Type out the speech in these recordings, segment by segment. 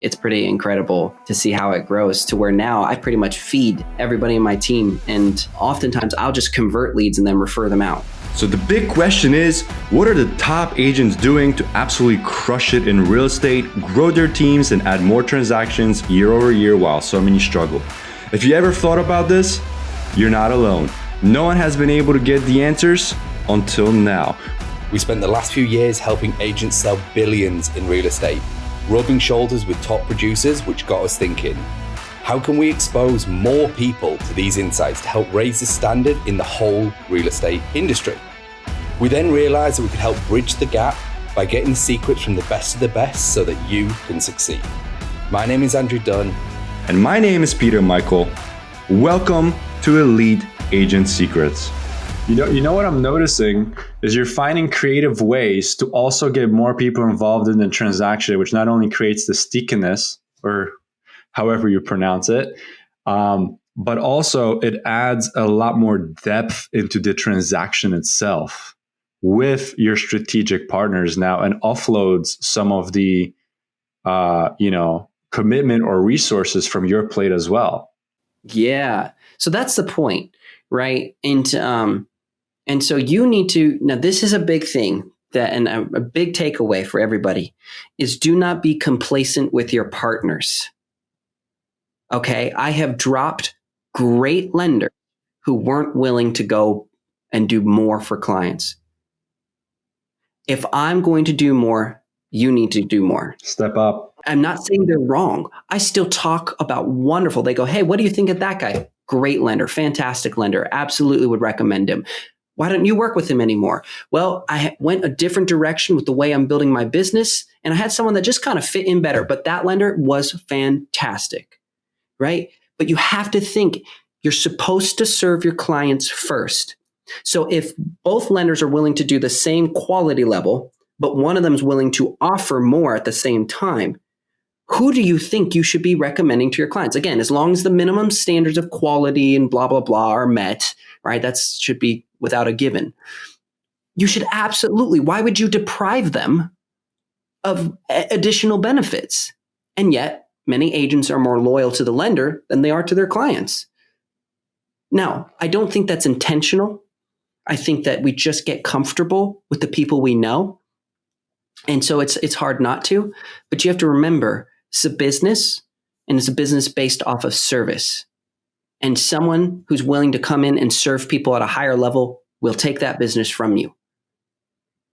it's pretty incredible to see how it grows to where now I pretty much feed everybody in my team. And oftentimes I'll just convert leads and then refer them out. So the big question is, what are the top agents doing to absolutely crush it in real estate, grow their teams, and add more transactions year over year while so many struggle? If you ever thought about this, you're not alone. No one has been able to get the answers until now. We spent the last few years helping agents sell billions in real estate, rubbing shoulders with top producers, which got us thinking, how can we expose more people to these insights to help raise the standard in the whole real estate industry? We then realized that we could help bridge the gap by getting the secrets from the best of the best so that you can succeed. My name is Andrew Dunn. And my name is Peter Michael. Welcome to Elite Agent Secrets. You know what I'm noticing is you're finding creative ways to also get more people involved in the transaction, which not only creates the stickiness, or however you pronounce it, but also it adds a lot more depth into the transaction itself with your strategic partners now, and offloads some of the commitment or resources from your plate as well. Yeah. So that's the point, right? And so you need to, now this is a big thing and a big takeaway for everybody is do not be complacent with your partners. Okay. I have dropped great lenders who weren't willing to go and do more for clients. If I'm going to do more, you need to do more. Step up. I'm not saying they're wrong. I still talk about wonderful. They go, hey, what do you think of that guy? Great lender, fantastic lender. Absolutely would recommend him. Why don't you work with him anymore? Well, I went a different direction with the way I'm building my business, and I had someone that just kind of fit in better, but that lender was fantastic, right? But you have to think you're supposed to serve your clients first. So if both lenders are willing to do the same quality level, but one of them is willing to offer more at the same time, who do you think you should be recommending to your clients? Again, as long as the minimum standards of quality and blah, blah, blah are met, right? That should be without a given. You should absolutely, why would you deprive them of additional benefits? And yet, many agents are more loyal to the lender than they are to their clients. Now, I don't think that's intentional. I think that we just get comfortable with the people we know. And so it's hard not to, but you have to remember, it's a business, and it's a business based off of service. And someone who's willing to come in and serve people at a higher level will take that business from you.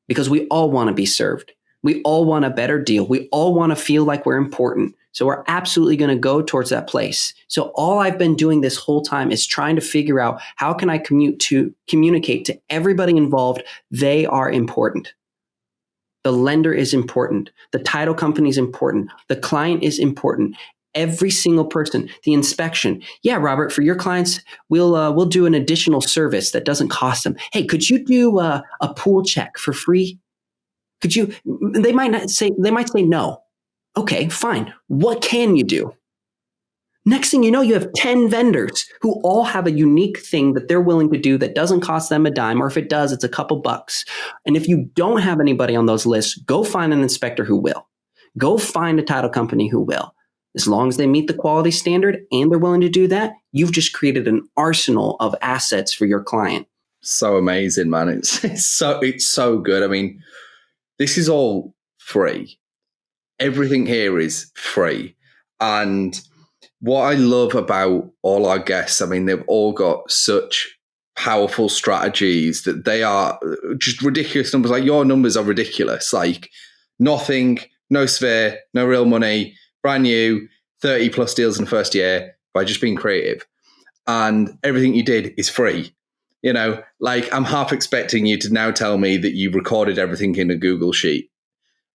Because we all want to be served. We all want a better deal. We all want to feel like we're important. So we're absolutely going to go towards that place. So all I've been doing this whole time is trying to figure out how can I communicate to everybody involved they are important. The lender is important. The title company is important. The client is important. Every single person, the inspection. Yeah, Robert, for your clients, we'll do an additional service that doesn't cost them. Hey, could you do a pool check for free? Could you? They might say no. Okay, fine. What can you do? Next thing you know, you have 10 vendors who all have a unique thing that they're willing to do that doesn't cost them a dime, or if it does, it's a couple bucks. And if you don't have anybody on those lists, go find an inspector who will. Go find a title company who will. As long as they meet the quality standard and they're willing to do that, you've just created an arsenal of assets for your client. So amazing, man. It's so good. I mean, this is all free. Everything here is free. And what I love about all our guests, I mean, they've all got such powerful strategies that they are just ridiculous numbers. Like your numbers are ridiculous. Like nothing, no sphere, no real money, brand new, 30 plus deals in the first year by just being creative. And everything you did is free. You know, like I'm half expecting you to now tell me that you recorded everything in a Google Sheet,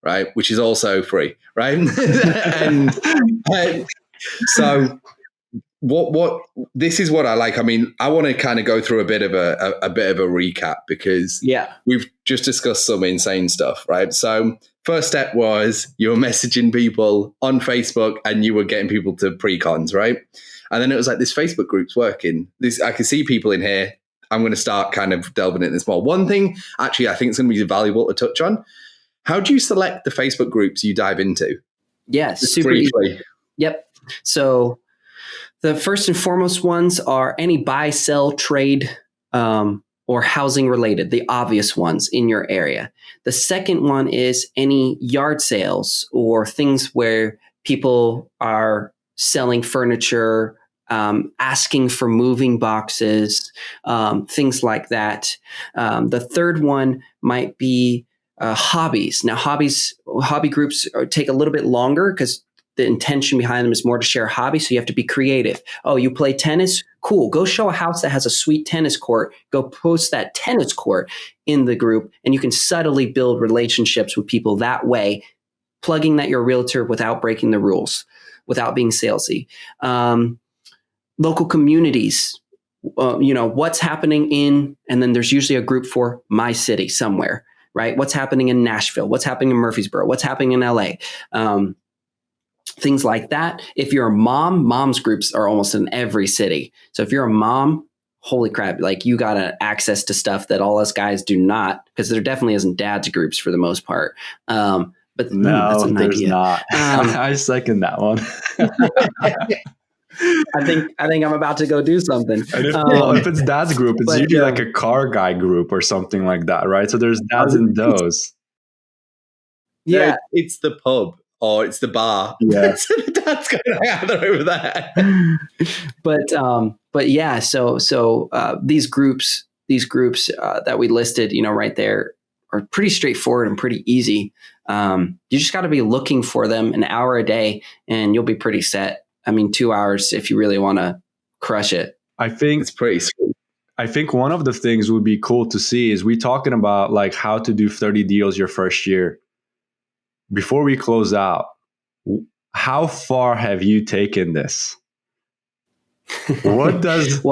right? Which is also free, right? and so what this is what I like. I mean, I want to kind of go through a bit of a recap because we've just discussed some insane stuff, right? So first step was you were messaging people on Facebook and you were getting people to pre-cons, right? And then it was like this Facebook group's working. I can see people in here. I'm going to start kind of delving into this more. One thing, actually, I think it's going to be valuable to touch on. How do you select the Facebook groups you dive into? Yeah, Just super easy. briefly. Yep. So the first and foremost ones are any buy, sell, trade, or housing related, the obvious ones in your area. The second one is any yard sales or things where people are selling furniture, asking for moving boxes, things like that. The third one might be hobbies. Now, hobby groups take a little bit longer because the intention behind them is more to share a hobby. So you have to be creative. Oh, you play tennis? Cool. Go show a house that has a sweet tennis court. Go post that tennis court in the group, and you can subtly build relationships with people that way, plugging that you're a realtor without breaking the rules, without being salesy. Local communities, what's happening in, and then there's usually a group for my city somewhere, right? What's happening in Nashville? What's happening in Murfreesboro? What's happening in LA? Things like that. If you're a mom, moms groups are almost in every city. So if you're a mom, holy crap, like you got access to stuff that all us guys do not, because there definitely isn't dads groups for the most part. But no, that's an there's idea. not. I second that one. I think I'm about to go do something. And if it's dad's group, it's usually like a car guy group or something like that, right? So there's dads and those. Yeah, it's the pub. Or it's the bar. Yeah. So the dad's going out over there. But yeah, so these groups that we listed, right there, are pretty straightforward and pretty easy. You just got to be looking for them an hour a day, and you'll be pretty set. I mean, 2 hours if you really want to crush it. I think it's pretty sweet. I think one of the things would be cool to see is we talking about like how to do 30 deals your first year. Before we close out, how far have you taken this? What does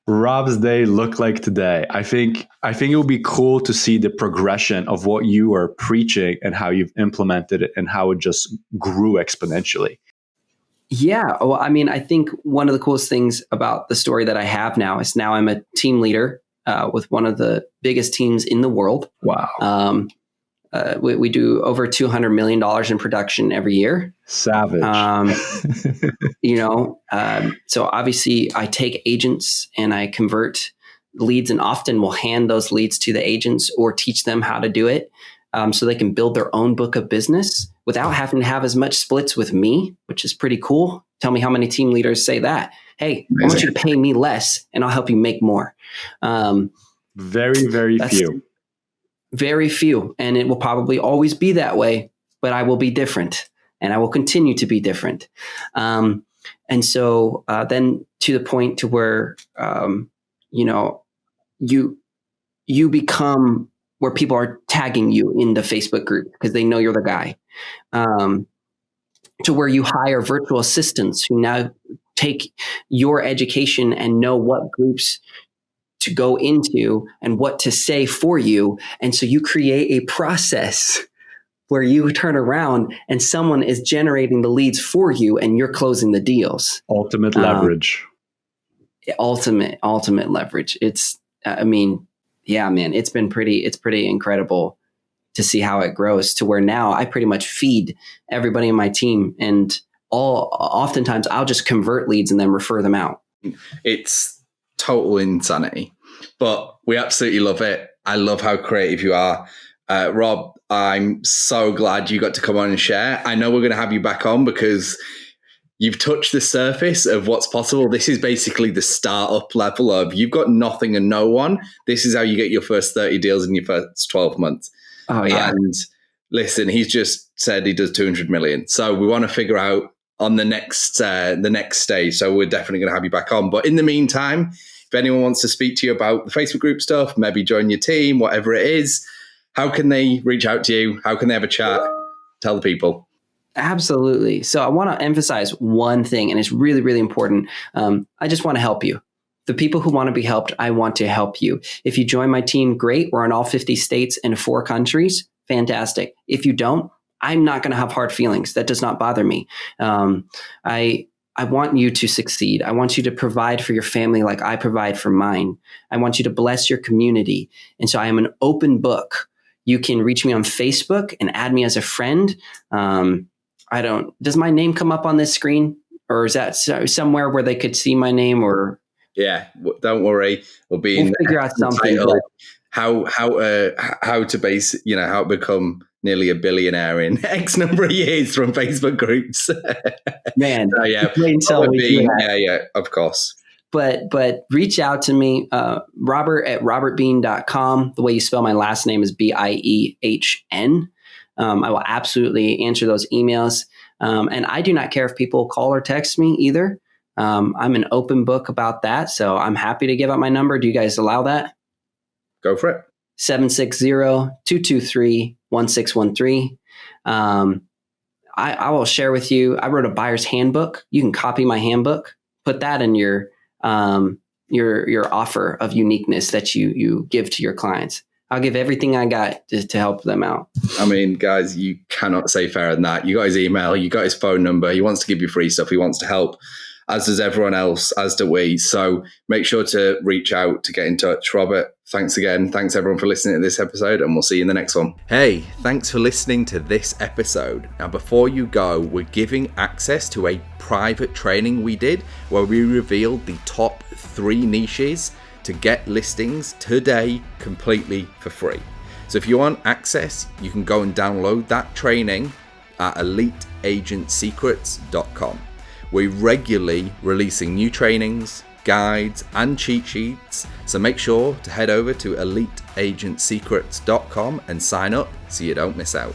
Rob's day look like today? I think it would be cool to see the progression of what you are preaching and how you've implemented it and how it just grew exponentially. Yeah. Well, I mean, I think one of the coolest things about the story that I have now is now I'm a team leader with one of the biggest teams in the world. Wow. We do over $200 million in production every year. Savage. So obviously I take agents and I convert leads, and often will hand those leads to the agents or teach them how to do it so they can build their own book of business without having to have as much splits with me, which is pretty cool. Tell me how many team leaders say that. Hey, I want you to pay me less and I'll help you make more. Very, very few. Very few. And it will probably always be that way, but I will be different and I will continue to be different. And so then to the point to where, you become where people are tagging you in the Facebook group because they know you're the guy, to where you hire virtual assistants who now take your education and know what groups to go into and what to say for you. And so you create a process where you turn around and someone is generating the leads for you and you're closing the deals. Ultimate leverage. Ultimate leverage. It's pretty incredible to see how it grows to where now I pretty much feed everybody in my team, and oftentimes I'll just convert leads and then refer them out. It's total insanity, but we absolutely love it. I love how creative you are. Rob, I'm so glad you got to come on and share. I know we're going to have you back on because you've touched the surface of what's possible. This is basically the startup level of you've got nothing and no one. This is how you get your first 30 deals in your first 12 months. Oh, yeah. And listen, he's just said he does 200 million. So we want to figure out on the next stage. So we're definitely going to have you back on. But in the meantime, if anyone wants to speak to you about the Facebook group stuff, maybe join your team, whatever it is, how can they reach out to you? How can they have a chat? Tell the people. Absolutely. So I want to emphasize one thing, and it's really, really important. I just want to help you. The people who want to be helped, I want to help you. If you join my team, great. We're in all 50 states and 4 countries. Fantastic. If you don't, I'm not going to have hard feelings. That does not bother me. I want you to succeed. I want you to provide for your family like I provide for mine. I want you to bless your community. And so I am an open book. You can reach me on Facebook and add me as a friend. does my name come up on this screen, or is that somewhere where they could see my name? Or yeah, don't worry, we'll figure out something. How to base, how to become nearly a billionaire in X number of years from Facebook groups. Man, yeah, of course. But reach out to me, Robert@robertbean.com. The way you spell my last name is Biehn. I will absolutely answer those emails. And I do not care if people call or text me either. I'm an open book about that. So I'm happy to give out my number. Do you guys allow that? Go for it. 760-223-1613. I will share with you. I wrote a buyer's handbook. You can copy my handbook, put that in your offer of uniqueness that you give to your clients. I'll give everything I got to help them out. I mean, guys, you cannot say fairer than that. You got his email, you got his phone number. He wants to give you free stuff. He wants to help, as does everyone else, as do we. So make sure to reach out to get in touch. Robert, thanks again. Thanks everyone for listening to this episode, and we'll see you in the next one. Hey, thanks for listening to this episode. Now, before you go, we're giving access to a private training we did where we revealed the top 3 niches to get listings today completely for free. So if you want access, you can go and download that training at eliteagentsecrets.com. We're regularly releasing new trainings, guides, and cheat sheets, so make sure to head over to eliteagentsecrets.com and sign up so you don't miss out.